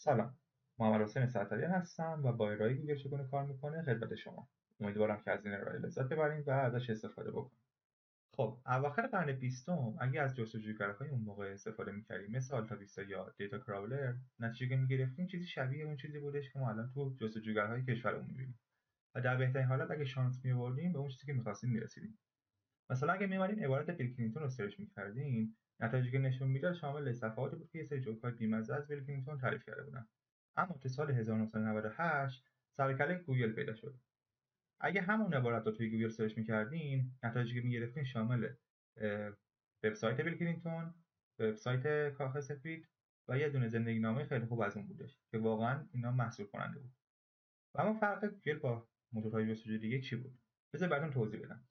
سلام، محمد حسین ستاریان هستم و با ارائه گوگل چگونه کار میکنه خدمت شما. امیدوارم که از این ارائه لذت ببریم و ازش استفاده بکنیم. خب اواخر قرن 20 اگه از جستجوگرهای اون موقع استفاده میکردیم مثل آلتاویستا یا دیتا کراولر، نتیجه که میگرفتیم چیزی شبیه اون چیزی بودش که ما الان تو جستجوگرهای کشورمون میبینیم و در بهترین حالت اگه شانس می‌آوردیم به اون چیزی که می‌خواستیم میرسیدیم. مثلا اگه می‌اومدین عبارت بیل کلینتون رو سرچ می‌کردین، نتایجی که نشون میداد شامل صفحاتی بود که یه سری جوک‌های بی‌مزه از بیل کلینتون تعریف کرده بودن. اما تو سال 1998 سرکله گوگل پیدا شد. اگه همون عبارت رو توی گوگل سرچ می‌کردین، نتایجی که می‌گرفتین شامل وبسایت بیل کلینتون، وبسایت کاخ سفید و یه دونه زندگی‌نامه خیلی خوب از اون بودش که واقعا اینا محصور کننده بود. و اما فرق گوگل با موتورهای جستجوی دیگه چی بود؟ بذار براتون توضیح بدم.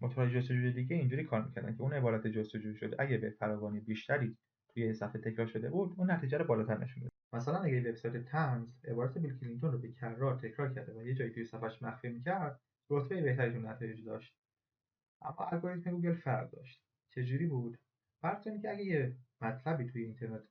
موتورهای جستجوی دیگه اینجوری کار می‌کردن که اون عبارت جستجو شده اگه به فراوانی بیشتری توی صفحه تکرار شده بود، اون نتیجه رو بالاتر نشون میده. مثلا اگه وبسایت تمز عبارت بیل کلینتون رو به کررار تکرار کرده و یه جایی توی صفحه‌اش مخفی می‌کرد، رتبه بهتری تو نتایج داشت. اما الگوریتم گوگل فرق داشت. چجوری بود؟ فرض کنید که اگه یه مطلبی توی اینترنت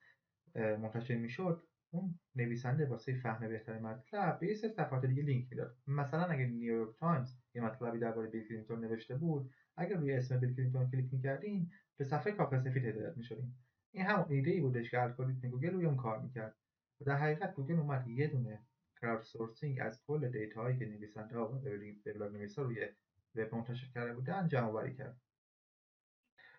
منتشر میشد، اون نویسنده واسه فهم بهتر مطلب به یه سری صفحات دیگه لینک میداد. مثلا اگه نیویورک تایمز یه مطلبی درباره بیل کلینتون نوشته بود، اگه روی اسم بیل کلینتون کلیک میکردین به صفحه کاخ سفید هدایت میشدین. این همون ایده ای بودش که الگوریتم گوگل روی اون کار میکرد. و در حقیقت گوگل اومد یه دونه کراود سورسینگ از کل دیتاهایی که نویسنده ها و وبلاگ نویسا روی وب منتشر کرده بودن جمع آوری کرد.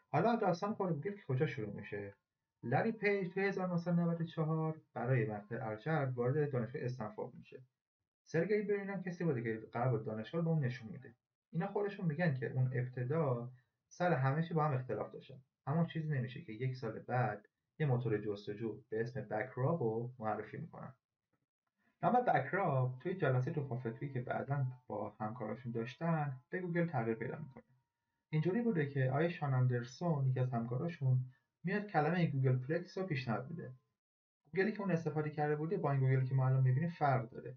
حالا داستان خود گوگل که کجا شروع میشه؟ لری پیج توی 1994 برای مقطع ارشد وارد دانشگاه استنفورد میشه. سرگئی برین هم کسی بوده که قرار بود دانشگاه رو به اون نشون میده. اینا خودشون میگن که اون ابتدا سر همه چی با هم اختلاف داشتن. اما چیزی نمیشه که یک سال بعد یه موتور جستجو به اسم بکراب رو معرفی میکنن. نام بکراب توی جلسه توفیقی که بعدا با همکاراشون داشتن به گوگل تغییر پیدا میکنه. اینجوری بوده که آیه شان اندرسون یکی از همکاراشون میاد کلمه گوگل پلکس رو پیشنهاد میده. گوگلی که اون استفاده کرده بوده با این گوگلی که ما الان میبینیم فرق داره.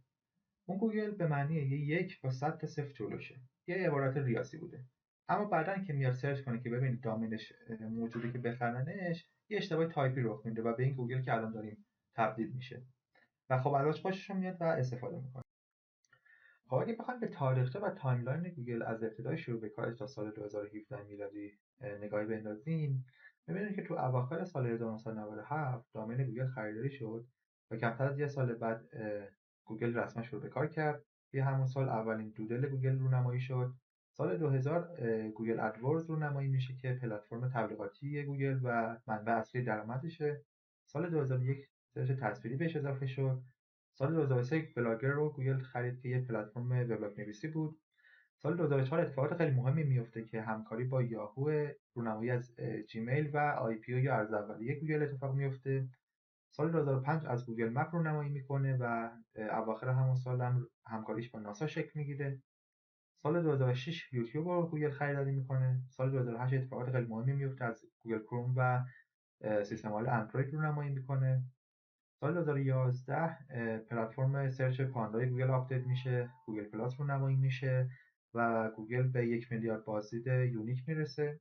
اون گوگل به معنی یک با 100 تا صفر جلوشه. یه عبارت ریاضی بوده. اما بعدن که میاد سرچ کنه که ببینید دامینش موجوده که بخرنش، یه اشتباه تایپی رخ میده و به این گوگل که الان داریم تبدیل میشه. و خب علاش خوشش میاد و استفاده میکنه. خب اگه بخوایم به تاریخچه و تایملاین گوگل از ابتدای شروع به کارش تا سال 2017 میلادی نگاهی بندازیم، می‌بینیم که تو اواخر سال 1997 دامین گوگل خریداری شد و کمتر از یه سال بعد گوگل رسما شروع به کار کرد. توی همون سال اولین دودل گوگل رونمایی شد. سال 2000 گوگل ادورز رونمایی میشه که پلتفرم تبلیغاتی گوگل و منبع اصلی درآمدشه. سال 2001 سرچ تصویری بهش اضافه شد. سال 2003 بلاگر رو گوگل خرید که یه پلتفرم وبلاگ نویسی بود. سال 2004 اتفاقات خیلی مهمی میفته که همکاری با یاهو، رونمایی از جیمیل و آی پی او یا ارز اولیه گوگل اتفاق میفته. سال 2005 از گوگل مپ رونمایی میکنه و اواخر همون سال هم همکاریش با ناسا شکل میگیره. سال 2006 یوتیوب رو گوگل خریداری میکنه. سال 2008 اتفاقات خیلی مهمی میفته، از گوگل کروم و سیستم عامل اندروید رونمایی میکنه. سال 2011 پلتفرم سرچ پاندای گوگل آپدیت میشه، گوگل پلاس رونمایی میشه و گوگل به 1 میلیارد بازدید یونیک میرسه.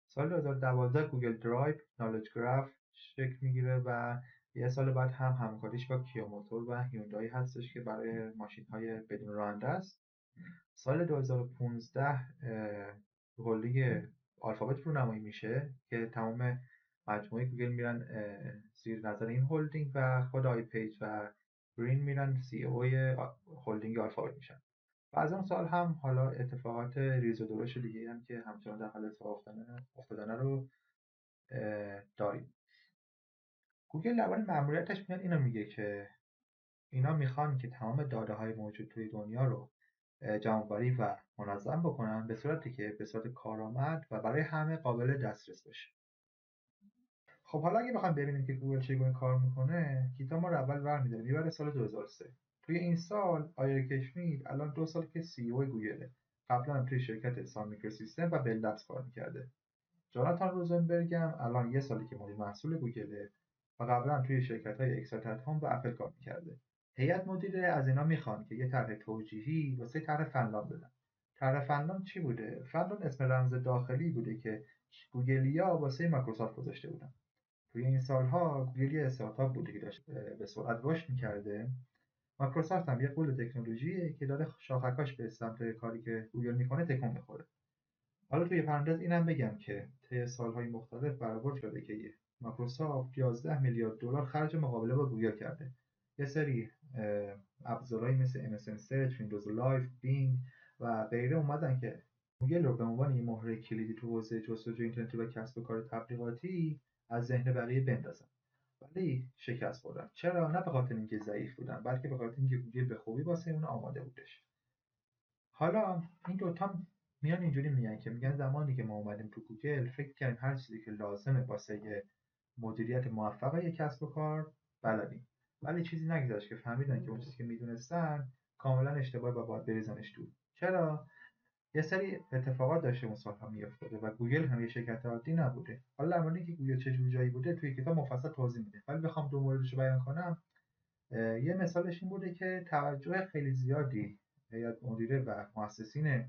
سال 2012 گوگل درایو، نالج گراف شکل میگیره و یه سال بعد هم همکاریش با کیا موتور و هیوندای هستش که برای ماشین های بدون راننده است. سال 2015 هلدینگ آلفابت رونمایی میشه که تمام مجموعه گوگل میرن زیر نظر این هلدینگ و خود آی پیج و گرین میرن سی او هلدینگ آلفابت میشن. و از اون سال هم حالا اتفاقات ریز و درشت دیگه هم که همچنان در حال اتفاق افتادن رو داریم. گوگل درباره ماموریتش میاد اینو میگه که اینا میخوان که تمام داده های موجود توی دنیا رو جمع‌آوری و منظم بکنن به صورتی که به صورت کارآمد و برای همه قابل دسترس باشه. خب حالا اگه بخوایم ببینیم که گوگل چگونه کار میکنه، کتاب ما رو اول برمی‌داره میبره سال 2003. توی این سال آیر کشمید الان 2 سال که سی او گوگله. قبلا هم توی شرکت سان میکروسیستم و بل لبز کار میکرده. جاناتان روزنبرگ هم الان 1 سالی که مدیر محصول گوگله و قبلا توی شرکت‌های اکسایتد هوم و اپل کار میکرده. هیئت مدیره از اینا میخوان که یه طرح توجیهی واسه طرح فنلاند بدن. طرح فنلاند چی بوده؟ فنلاند اسم رمز داخلی بوده که گوگلیا واسه مایکروسافت گذاشته بودن. توی این سالها گوگل یه استارتاپ بوده که داشت به سرعت رشد می‌کرده. مایکروسافت هم یه قول تکنولوژیه که داره شاخکاش به سمت کاری که گوگل میکنه تکون میخوره. حالا توی پرانتز اینم بگم که طی سالهای مختلف برآورد شده که مایکروسافت 11 میلیارد دلار خرج مقابله با گوگل کرده. یه سری ابزارهایی مثل MSN Search، ویندوز لایف، بینگ و غیره اومدن که گوگل رو به عنوان یه مهره کلیدی تو حوزه جستجوی اینترنتی و کسب و کار تبلیغاتی از ذهن بقیه بندازن. ولی شکست خوردن. چرا؟ نه به خاطر اینکه ضعیف بودن، بلکه به خاطر اینکه گوگل به خوبی واسه اون آماده بودش. حالا این دوتا میان اینجوری میگن که میگن زمانی که ما اومدیم تو گوگل فکر کردیم هر چیزی که لازمه واسه یه مدیریت موفق یک کسب و کار بلدیم، ولی چیزی نگذشت که فهمیدن که اون چیزی که میدونستن کاملا اشتباهه و باید بریزنش دور. چرا؟ یه سری اتفاقات داشته اون سالها میافتاده و گوگل هم یه شرکت عادی نبوده. حالا در مورد اینکه گوگل چه جور جایی بوده توی کتاب مفصل توضیح میده، ولی بخوام دو موردش رو بیان کنم، یه مثالش این بوده که توجه خیلی زیادی هیئت مدیره و مؤسسین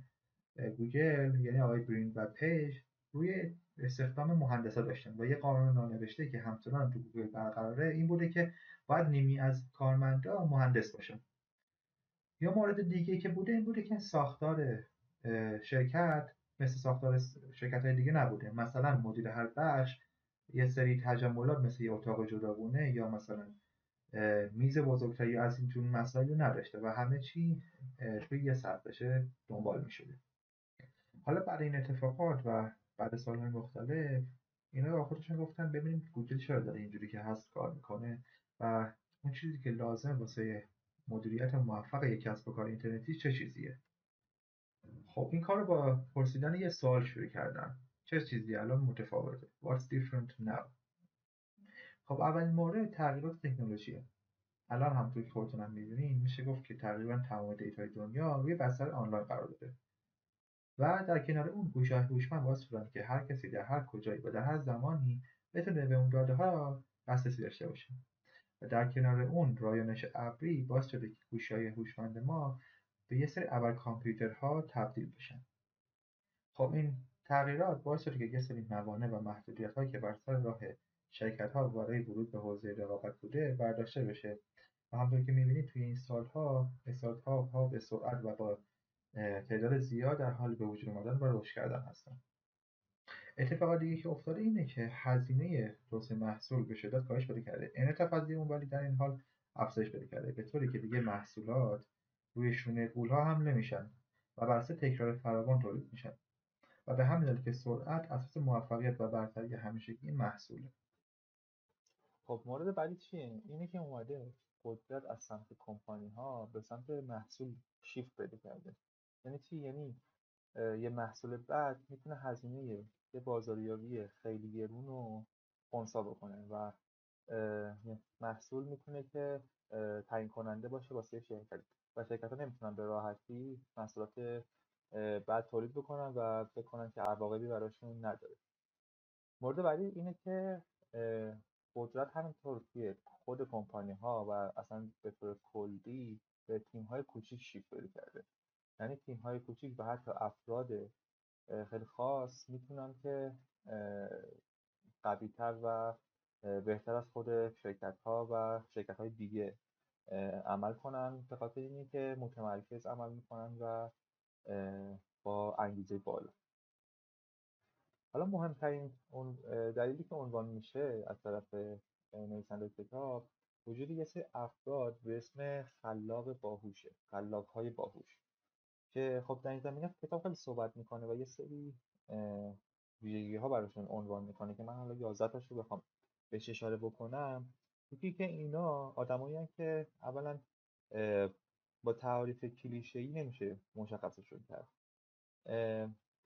گوگل، یعنی آقای برین و پیج، روی استخدام مهندسا داشتن و یه قانون نانوشته که همچنان تو گوگل برقراره این بوده که باید نیمی از کارمندا مهندس باشن. یا مورد دیگه که بوده این بوده که ساختار شرکت مثل ساختار شرکت‌های دیگه نبوده. مثلا مدیر هر بخش یه سری تجملات مثل یه اتاق جداگونه یا مثلا میز بزرگتری از این جور مسائل نداشته و همه چی توی یه سطحشه دنبال می‌شده. حالا بعد این اتفاقات و بعد سال‌های مختلف اینا با خودشون گفتن ببینیم گوگل چرا داره اینجوری که هست کار میکنه و اون چیزی که لازم واسه مدیریت موفق یک کسب و کار اینترنتی چه چیزیه. خب این کار رو با پرسیدن یه سوال شروع کردن: چه چیزی الان متفاوته؟ What's different now؟ خب اولین مورد تغییرات تکنولوژیه. الان همونطور که خودتون هم می‌دونین میشه گفت که تقریبا تمام دیتای دنیا روی بستر آنلاین قرار داره و در کنار اون گوشه‌های هوشمند باعث شدن که هر کسی در هر کجایی و در هر زمانی بتونه به اون داده‌ها دسترسی داشته باشه. و در کنار اون رایانش ابری باعث شده که گوشی‌های هوشمند ما به یه سری ابر کامپیوترها تبدیل بشن. خب این تغییرات باعث شده که یه سری موانع و محدودیت‌هایی که بر سر راه شرکت‌ها برای ورود به حوزه رقابت بوده برداشته بشه و همونطور که می‌بینید توی این سال‌ها استارتاپ‌ها به سرعت و با تعداد زیاد در حال به وجود اومدن و رشد کردن هستن. اتفاق دیگه که افتاده اینه که هزینه توسعه محصول به شدت کاهش پیدا کرده. انعطاف پذیری اون ولی در این حال افزایش پیدا کرده، به طوری که دیگه محصولات روی شونه غول‌ها حمل نمیشن و بر اساس تکرار فراوان تولید میشن و به همین دلیل که سرعت اساس موفقیت و برتری همیشگی محصوله. خب مورد بعدی چیه؟ اینه که اومده قدرت از سمت کمپانی ها به سمت محصول شیفت پیدا کرده. یعنی چی؟ یعنی یه محصول بد میتونه هزینه یه بازاریابی خیلی گرون رو خنثی بکنه و محصول میتونه که تعیین کننده باشه واسه شرکت و شرکت ها نمیتونن به راحتی محصولات بد تولید بکنن و بکنن که عواقبی براشون نداره. مورد بعدی اینه که قدرت همینطور توی خود کمپانی ها و اصلا به طور کلی به تیم های کوچیک شیفت پیدا کرده. یعنی تیم های کوچیک و حتی افراد خیلی خاص میتونن که قوی تر و بهتر از خود شرکت ها و شرکت های دیگه عمل کنن، به خاطر اینه که متمرکز عمل میکنن و با انگیزه بالا. حالا مهمترین دلیلی که عنوان میشه از طرف نویسنده کتاب وجود یه سری افراد به اسم خلاق باهوشه، خلاق‌های باهوش، که خب در این زمینه کتاب خیلی صحبت میکنه و یه سری ویژگی ها براشون عنوان میکنه که من حالا 11 تاش رو بخوام بهش اشاره بکنم. یکی که اینا آدمایی هستن که اولا با تعاریف کلیشه‌ای نمیشه مشخصشون کرد،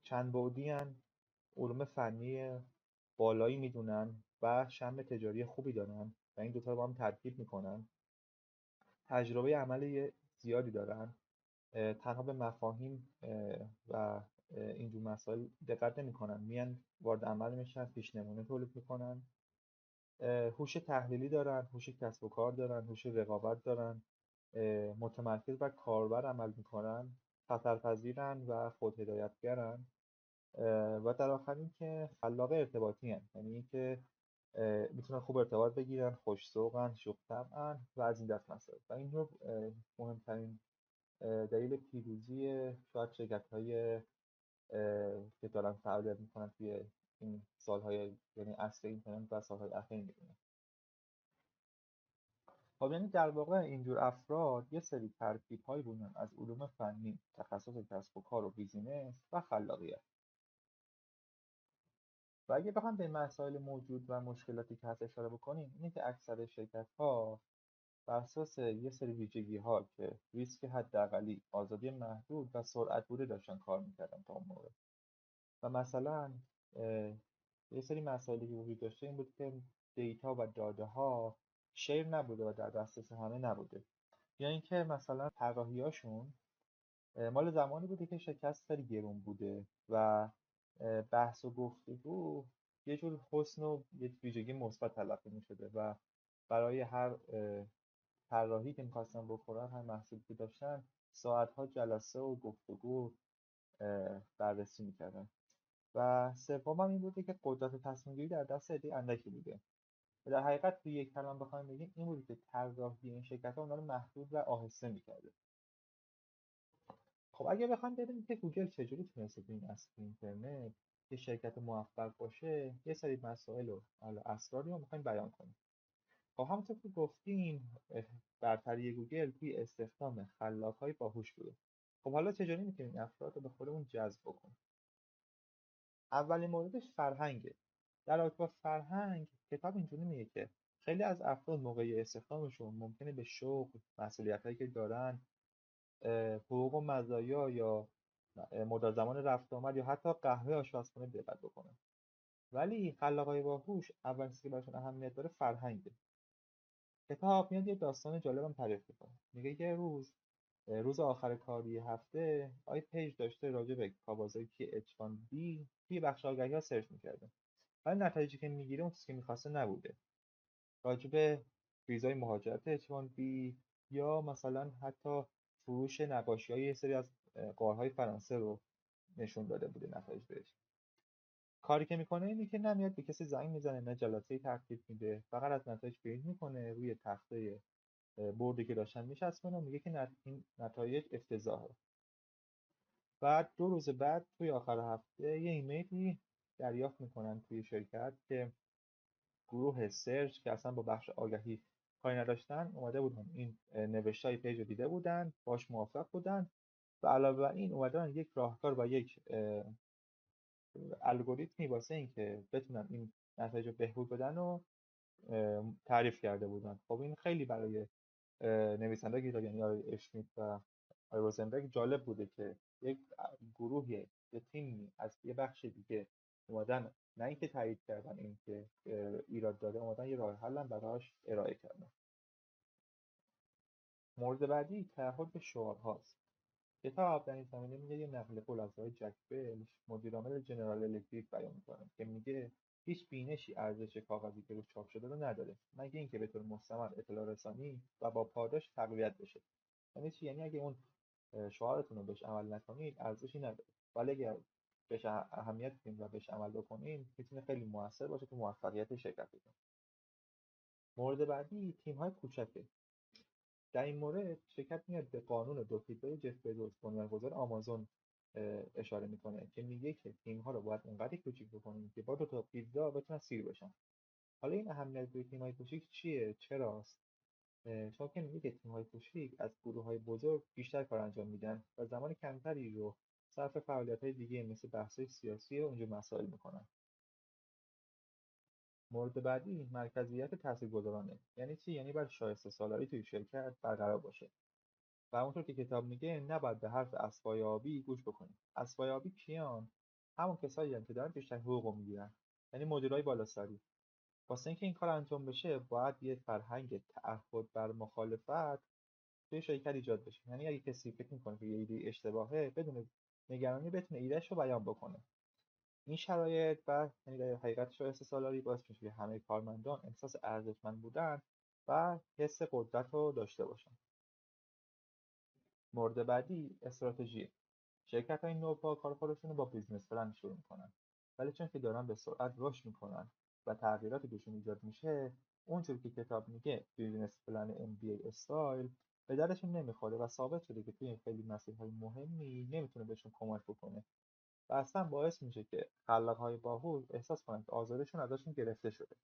چند بعدی هن، علوم فنی بالایی میدونن و شم تجاری خوبی دارن و این دوتا رو با هم ترکیب میکنن، تجربه عمل زیادی دارن، تنها به مفاهیم و اینجور مسائل دقت نمی‌کنن، میان وارد عمل میشن، پیش نمونه تولید میکنن، هوش تحلیلی دارن، هوش کسب و کار دارن، هوش رقابت دارن، متمرکز و کاربر عمل میکنن، خطرپذیرن و خود هدایتگرن و در آخر این که خلاق ارتباطی هن. یعنی اینکه میتونن خوب ارتباط بگیرن، خوش‌ذوقن، شوخ‌طبعن و از این دست مسائل. و این رو مهمترین دلیل پیروزی شاید شرکت‌های که دارن فعالیت میکنن توی این سالهای، یعنی عصر اینترنت و سالهای اخیر میدونن. خب یعنی در واقع اینجور افراد یه سری ترکیب‌هایی بودن از علوم فنی، تخصص کسب و کار و بیزینس و خلاقیت. و اگه بخوام به مسائل موجود و مشکلاتی که هست اشاره بکنیم، اینه که اکثر شرکت‌ها بر اساس یه سری ویژگی‌ها که ریسک حداقلی، آزادی محدود و سرعت بوده داشتن کار می‌کردن تا اون موقع. و مثلا یه سری مسائلی که وجود داشته این بود که دیتا و داده ها شیر نبوده و در دسترس همه نبوده. یا اینکه مثلا طراحی‌هاشون مال زمانی بوده که شکست خیلی گرون بوده و بحث و گفتگو یه جور حسن و یه ویژگی مثبت تلقی می‌شده و برای هر طراحی که می‌خواستن بکنن، هر محصولی که داشتن، ساعت‌ها جلسه و گفتگو بررسی می‌کردن. و سوم هم این بوده که قدرت تصمیم گیری در دست عده اندکی بوده. و در حقیقت توی یک کلام بخوایم بگیم این بوده که طراحی این شرکت‌ها اونها رو محدود و آهسته می‌کرده. خب اگه بخوایم ببینیم که گوگل چجوری تونسته تو این عصر اینترنت یه شرکت موفق باشه، یه سری مسائل و اسراری رو می‌خوایم بیان کنیم. خب همونطور که گفتیم برتری گوگل توی استخدام خلاق‌های باهوش بوده. خب حالا چجوری می‌تونیم این افراد رو به خودمون جذب بکنیم؟ اولین موردش فرهنگه. در رابطه با فرهنگ، کتاب اینجوری میگه که خیلی از افراد موقع استخدامشون ممکنه به شغل، مسئولیتایی که دارن، حقوق و مزایا یا مدت زمان رفت آمد یا حتی قهوه آشپزخونه دقت بکنن. ولی خلاقای باهوش اولین چیزی که براشون اهمیت داره فرهنگه. کتاب میاد یه داستان جالبم تعریف میکنه. میگه یه روز آخر کاری هفته آی پیج داشته راجع به کاوازاکی H1B توی بخش آگهی‌ها سرچ میکرده. ولی نتایجی که میگیره اون چیزی که میخواسته نبوده. راجع به ویزای مهاجرت H1B یا مثلا حتی فروش نقاشی‌های یه سری از غارهای فرانسه رو نشون داده بوده نتایج بهش. کاری که میکنه اینه که نمیاد به کسی زنگ میزنه، نه جلسه ترتیب میده، فقط از نتایج پرینت میکنه روی تخته بردی که داشتن میچسبونه و میگه که این نتایج افتضاحه. بعد 2 روز بعد توی آخر هفته یه ایمیلی دریافت میکنن توی شرکت که گروه سرچ که اصلا با بخش آگهی کاری نداشتن اومده بودن این نوشتای پیج رو دیده بودن، باش موافق بودن و علاوه بر این اومدن یک راهکار و یک الگوریتمی واسه این که بتونن این نتایج رو بهبود بدن و تعریف کرده بودن. خب این خیلی برای نویسنده کتاب یعنی آقای اشمیت و آقای روزنبرگ جالب بوده که یک گروهی، یه تیمی از یه بخش دیگه اومدن، نه اینکه تایید کردن این که ایراد داره، اومدن یه راه حل هم براش ارائه کردن. مورد بعدی تعهد به شعارهاست. کتاب در این زمینه میگه یه نقل قول از آقای جک بلش، مدیرعامل جنرال الکتریک بیان میکنه که میگه هیچ بینشی ارزش کاغذی که روش چاپ شده رو نداره، مگه اینکه به طور مستمر اطلاع رسانی و با پاداش تقویت بشه. یعنی چی؟ یعنی اگه اون شعارتون رو بهش عمل نکنید ارزشی نداره، ولی اگر بهش اهمیت بدین و بهش عمل بکنید میتونه خیلی موثر باشه تو موفقیت شرکتتون. مورد بعدی تیم‌های کوچکه. در این مورد شرکت میاد به قانون دو پیتزای جف بزوس، بنیانگذار آمازون، اشاره میکنه که میگه که تیم‌ها رو باید اونقدر کوچیک بکنیم که با 2 تا پیتزا بتونن سیر بشن. حالا این اهمیت توی تیم‌های کوچیک چیه؟ چراست؟ چون که میگه که تیم‌های کوچیک از گروه‌های بزرگ بیشتر کار انجام میدن و زمان کمتری رو صرف فعالیت‌های دیگه مثل بحث‌های سیاسی و اونجور مسائل میکنن. مورد بعدی مرکزیت تاثیرگذارانه. یعنی چی؟ یعنی باید شایسته سالاری توی شرکت برقرار باشه. و اونطور که کتاب میگه نباید به حرف اسبای آبی گوش بکنیم. اسبای آبی کیان؟ همون کسایی هستند که دارن بیشتر حقوق میگیرن، یعنی مدیرای بالاسری. واسه اینکه این کار انجام بشه باید یه فرهنگ تعهد بر مخالفت توی شرکت ایجاد بشه. یعنی اگه کسی فکر میکنه که یه ایده اشتباهه، بدون نگرانی بتونه ایدهش رو بیان بکنه. این شرایط و یعنی در حقیقت شایسته سالاری باعث میشه که همه کارمندان احساس ارزشمند بودن و حس قدرت رو داشته باشن. مورد بعدی استراتژی. شرکت‌های نوپا کار خودشون رو با بیزنس پلن شروع میکنن، ولی چون که دارن به سرعت رشد میکنن و تغییراتی توشون ایجاد میشه، اونجور که کتاب میگه بیزینس پلن MBA استایل به درشون نمیخوره و ثابت شده که توی خیلی مسیرهای مهمی نمیتونه بهشون کمک بکنه و اصلا باعث میشه که خلاقهای باهوش احساس کنن که آزادشون ازشون گرفته شده.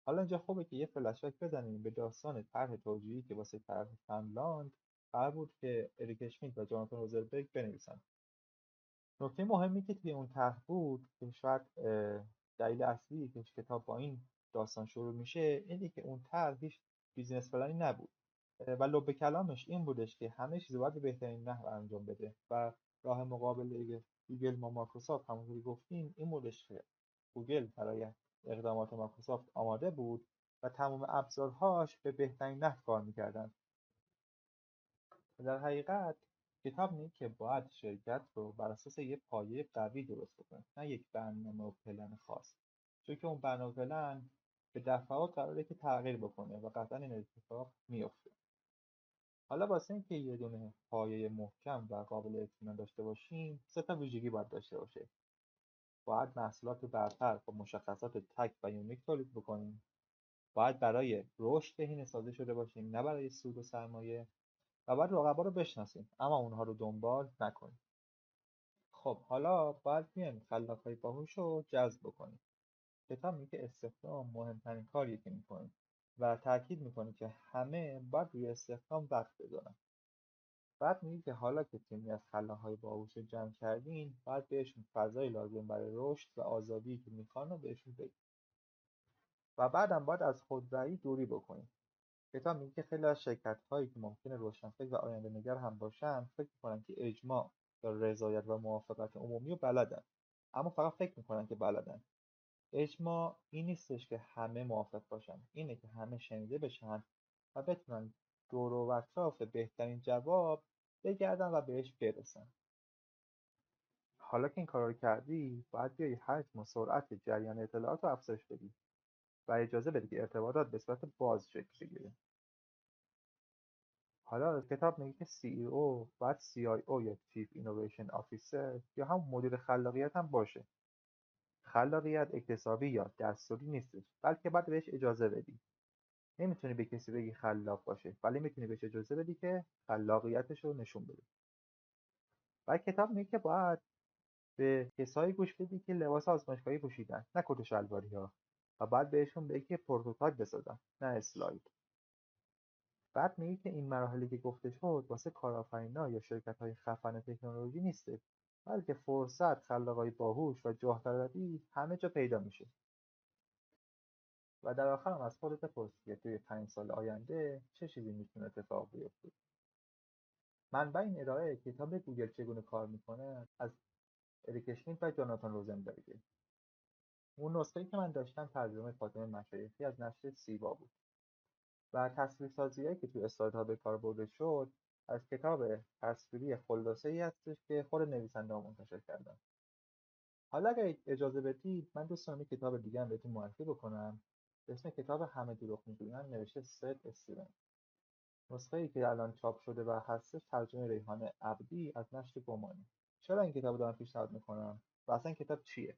حالا اینجا خوبه که یه فلش بک بزنیم به داستان طرح توجیهی که واسه طرح فنلاند قرار بود که اریک اشمیت و جاناتان روزلبرگ بنویسن. نکته مهمی که توی اون طرح بود که شاید دلیل اصلی که کتاب با این داستان شروع میشه اینه که اون طرح هیچ بیزینس پلنی نبود و لب کلامش این بودش که همه چیز باید به بهترین نحو انجام بده و راه مقابل گوگل با مایکروسافت همونطور که گفتیم این بودش که گوگل برای اقدامات مایکروسافت آماده بود و تمام ابزارهاش به بهترین نحو کار میکردن. در حقیقت کتاب میگه که باید شرکت رو بر اساس یه پایه قوی درست بکنه، نه یک برنامه و پلن خاص، چون که اون برنامه و پلن به دفعات قراره که تغییر بکنه و قطعا این اتفاق میفته. حالا واسه اینکه یه دونه پایه محکم و قابل اطمینان داشته باشیم 3 ویژگی باید داشته باشه. باید محصولات برتر با مشخصات تک و یونیک تولید بکنیم، باید برای رشد بهینه سازی شده باشیم نه برای سود و سرمایه، و باید رقبا رو بشناسیم اما اونها رو دنبال نکنیم. خب حالا باید بیایم خلاق‌های باهوش رو جذب بکنیم. کتاب میگه استخدام مهمترین کاریه که میکنیم و تاکید میکنه که همه باید روی استخدام وقت بذارن. بعد میگه که حالا که تیمی از خلاق‌های باهوش رو جمع کردین باید بهشون فضای لازم برای رشد و آزادی که میخوان رو بهشون بدیم و بعدم باید از خودرأیی دوری بکنیم. کتاب میگه که خیلی از شرکت‌هایی که ممکنه روشنفکر و آینده‌نگر هم باشن فکر میکنن که اجماع یا رضایت و موافقت عمومی رو بلدن، اما فقط فکر میکنن که بلدن. اجماع این نیستش که همه موافق باشن، اینه که همه شنیده بشن و بتونن دور و اطراف بهترین جواب بگردن و بهش برسن. حالا که این کار رو کردی باید بیای حجم و سرعت جریان اطلاعات رو افزایش بدی و اجازه بدی که ارتباطات به صورت باز شکل بگیره. حالا کتاب میگه که CEO باید CIO یا Chief Innovation Officer یا هم مدیر خلاقیت هم باشه. خلاقیت اکتسابی یا دستوری نیستش، بلکه باید بهش اجازه بدی. نمیتونی به کسی بگی خلاق باشه، ولی میتونی بهش اجازه بدی که خلاقیتش رو نشون بده. و کتاب میگه که باید به کسایی گوش بدی که لباس آزمایشگاهی پوشیدن، نه کت و شلواری ها، و باید بهشون بگی که پروتوتایپ بسازن، نه اسلاید. بعد میگه که این مراحلی که گفته شد واسه کارآفرینا یا شرکت‌های خفن تکنولوژی نیسته، بلکه فرصت، خلاقای باهوش و جاه طلبی همه جا پیدا میشه. و در آخر هم از خودت بپرس که توی 5 سال آینده چه چیزی میتونه اتفاق بیفته. منبع این ارائه کتاب گوگل چگونه کار میکنه از اریک اشمیت و جاناتان روزنبرگ. اون نسخه‌ای که من داشتم ترجمه فاطمه مشایخی از نشر سیوا بود و تصویرسازی‌هایی که توی اسلایدها به کار برده شد از کتاب تصویری خلاصه‌ای هستش که خود نویسنده‌ها منتشر کردن. حالا اگه اجازه بدید من دوست دارم یک کتاب دیگه هم بهتون معرفی بکنم به اسم کتاب همه دروغ میگویند نوشته سید استیون. نسخه‌ای که الان چاپ شده و هستش ترجمه ریحانه عبدی از نشر گمانی. چرا این کتاب دارم پیشنهاد میکنم و اصلا این کتاب چیه؟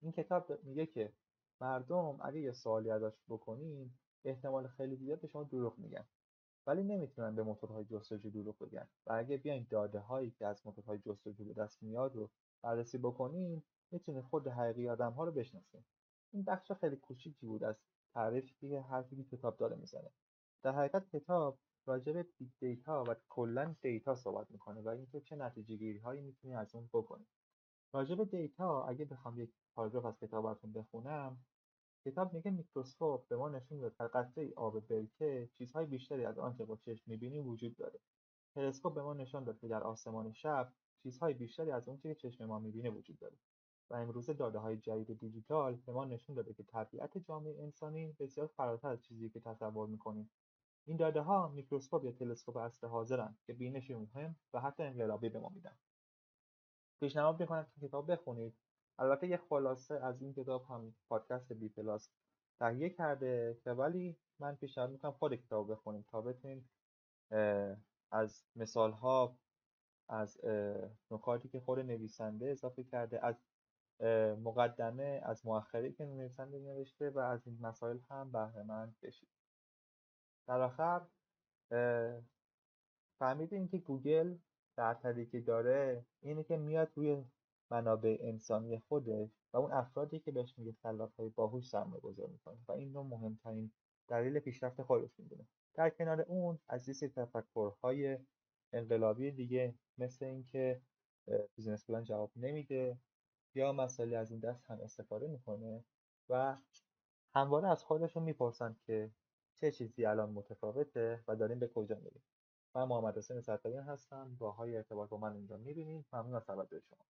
این کتاب میگه که مردم اگه یه سوالی ازش بکنین احتمال خیلی زیاد به شما دروغ میگن، ولی نمیتونن به موتورهای جستجو دروغ بگن و اگه بیاین داده هایی که از موتورهای جستجو به دست میاد رو بررسی بکنین میتونید خود حقیقی آدم ها رو بشناسین. این بخش خیلی کوچیکی بود از تعریفی که حرفی که کتاب داره میزنه. در حقیقت کتاب راجع به بیگ دیتا و کلا دیتا صحبت میکنه و اینکه چه نتیجه گیری هایی میتونی از اون بکنی. راجع به دیتا اگه بخوام یک پاراگراف از کتاب براتون بخونم، کتاب میگه میکروسکوپ به ما نشون داد در قطره آب برکه چیزهای بیشتری از آنچه با چشم میبینیم وجود داره. تلسکوپ به ما نشان داد که در آسمان شب چیزهای بیشتری از اونچه که چشم ما میبینه وجود داره. و امروزه داده‌های جدید دیجیتال به ما نشون داده که طبیعت جامعه انسانی بسیار فراتر از چیزی که تصور میکنیم. این داده‌ها میکروسکوپ یا تلسکوپ عصر حاضرن که بینش مهم و حتی انقلابی به ما میدن. پیشنهاد میکنم که کتاب بخونید. البته یه خلاصه از این کتاب هم پادکست بی پلاس تهیه کرده که ولی من پیشنهاد میکنم خود کتاب بخونید تا بتونید از مثال ها، از نکاتی که خود نویسنده اضافه کرده، از مقدمه از مؤخری که نویسنده نوشته و از این مسائل هم بهره مند بشید. در آخر فهمیدیم که گوگل برتری که داره اینه که میاد روی منابع انسانی خودش و اون افرادی که بهش میگه خلاق‌های باهوش سرمایه‌گذاری میکنه و این رو مهمترین دلیل پیشرفت خودش میدونه. در کنار اون از یه سری تفکرهای انقلابی دیگه مثل اینکه بیزینس پلان جواب نمیده یا مسائلی از این دست هم استفاده میکنه و همواره از خودشون میپرسن که چه چیزی الان متفاوته و داریم به کجا میریم. من محمد حسین ستاییان هستم. راههای ارتباط با من اینجا میبینید. ممنون از توجه شما.